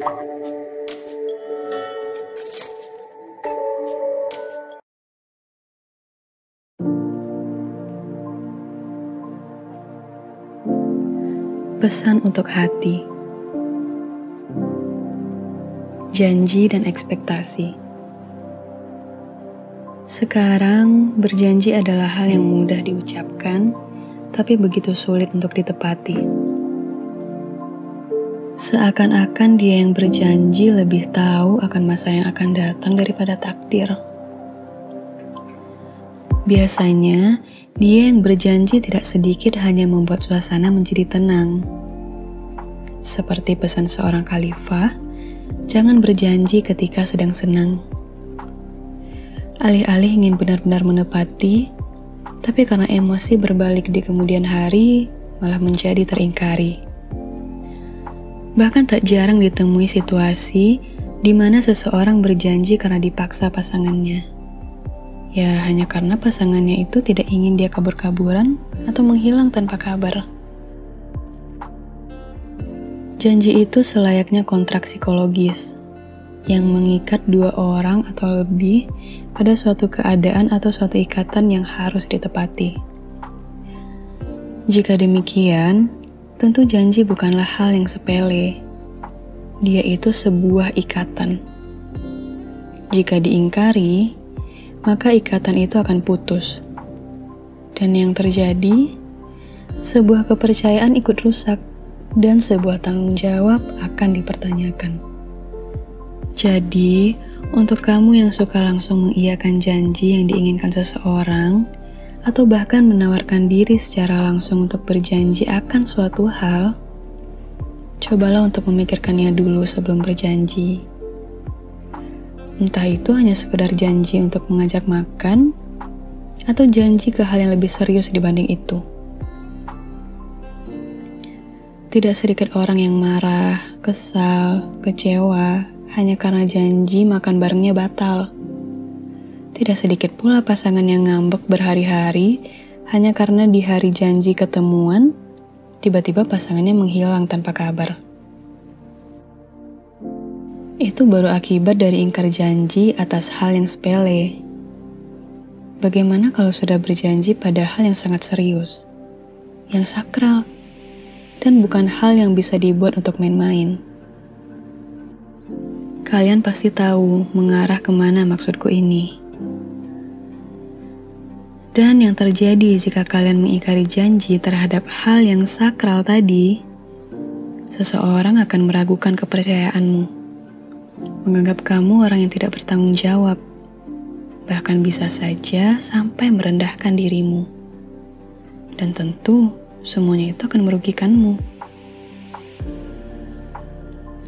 Pesan untuk hati. Janji dan ekspektasi. Sekarang, berjanji adalah hal yang mudah diucapkan, tapi begitu sulit untuk ditepati. Seakan-akan dia yang berjanji lebih tahu akan masa yang akan datang daripada takdir. Biasanya, dia yang berjanji tidak sedikit hanya membuat suasana menjadi tenang. Seperti pesan seorang khalifah, jangan berjanji ketika sedang senang. Alih-alih ingin benar-benar menepati, tapi karena emosi berbalik di kemudian hari, malah menjadi teringkari. Bahkan tak jarang ditemui situasi di mana seseorang berjanji karena dipaksa pasangannya. Ya, hanya karena pasangannya itu tidak ingin dia kabur-kaburan atau menghilang tanpa kabar. Janji itu selayaknya kontrak psikologis yang mengikat dua orang atau lebih pada suatu keadaan atau suatu ikatan yang harus ditepati. Jika demikian, tentu janji bukanlah hal yang sepele. Dia itu sebuah ikatan. Jika diingkari, maka ikatan itu akan putus. Dan yang terjadi, sebuah kepercayaan ikut rusak dan sebuah tanggung jawab akan dipertanyakan. Jadi, untuk kamu yang suka langsung mengiyakan janji yang diinginkan seseorang, atau bahkan menawarkan diri secara langsung untuk berjanji akan suatu hal, cobalah untuk memikirkannya dulu sebelum berjanji. Entah itu hanya sekedar janji untuk mengajak makan, atau janji ke hal yang lebih serius dibanding itu. Tidak sedikit orang yang marah, kesal, kecewa, hanya karena janji makan barengnya batal. Tidak sedikit pula pasangan yang ngambek berhari-hari, hanya karena di hari janji ketemuan, tiba-tiba pasangannya menghilang tanpa kabar. Itu baru akibat dari ingkar janji atas hal yang sepele. Bagaimana kalau sudah berjanji pada hal yang sangat serius, yang sakral, dan bukan hal yang bisa dibuat untuk main-main? Kalian pasti tahu mengarah kemana maksudku ini. Dan yang terjadi jika kalian mengingkari janji terhadap hal yang sakral tadi, seseorang akan meragukan kepercayaanmu. Menganggap kamu orang yang tidak bertanggung jawab, bahkan bisa saja sampai merendahkan dirimu. Dan tentu, semuanya itu akan merugikanmu.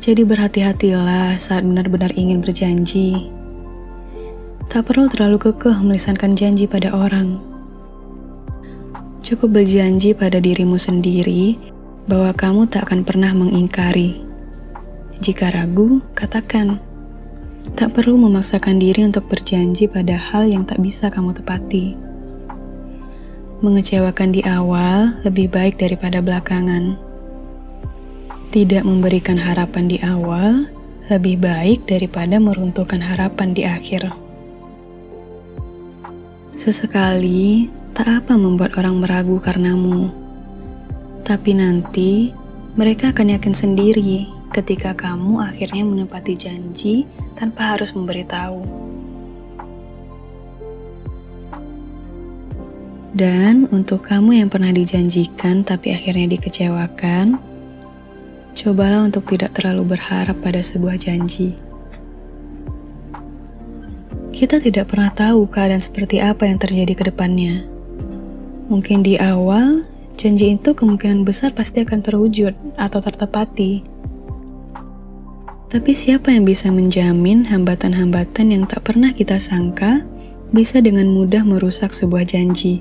Jadi berhati-hatilah saat benar-benar ingin berjanji. Tak perlu terlalu kekeh melisankan janji pada orang. Cukup berjanji pada dirimu sendiri bahwa kamu tak akan pernah mengingkari. Jika ragu, katakan. Tak perlu memaksakan diri untuk berjanji pada hal yang tak bisa kamu tepati. Mengecewakan di awal lebih baik daripada belakangan. Tidak memberikan harapan di awal lebih baik daripada meruntuhkan harapan di akhir. Sesekali, tak apa membuat orang meragu karenamu. Tapi nanti, mereka akan yakin sendiri ketika kamu akhirnya menepati janji tanpa harus memberitahu. Dan untuk kamu yang pernah dijanjikan tapi akhirnya dikecewakan, cobalah untuk tidak terlalu berharap pada sebuah janji. Kita tidak pernah tahu keadaan seperti apa yang terjadi ke depannya. Mungkin di awal, janji itu kemungkinan besar pasti akan terwujud atau tertepati. Tapi siapa yang bisa menjamin hambatan-hambatan yang tak pernah kita sangka bisa dengan mudah merusak sebuah janji?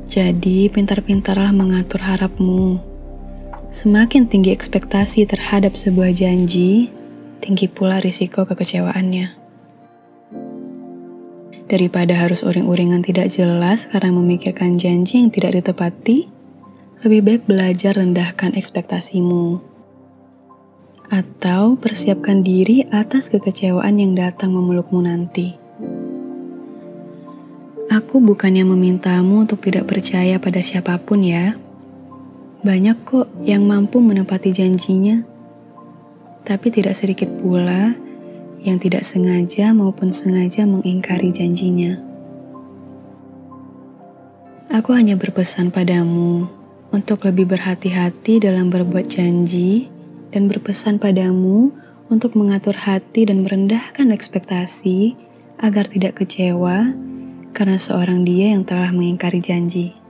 Jadi, pintar-pintarlah mengatur harapmu. Semakin tinggi ekspektasi terhadap sebuah janji, tinggi pula risiko kekecewaannya. Daripada harus uring-uringan tidak jelas karena memikirkan janji yang tidak ditepati, lebih baik belajar rendahkan ekspektasimu. Atau persiapkan diri atas kekecewaan yang datang memelukmu nanti. Aku bukannya memintamu untuk tidak percaya pada siapapun ya. Banyak kok yang mampu menepati janjinya. Tapi tidak sedikit pula yang tidak sengaja maupun sengaja mengingkari janjinya. Aku hanya berpesan padamu untuk lebih berhati-hati dalam berbuat janji dan berpesan padamu untuk mengatur hati dan merendahkan ekspektasi agar tidak kecewa karena seorang dia yang telah mengingkari janji.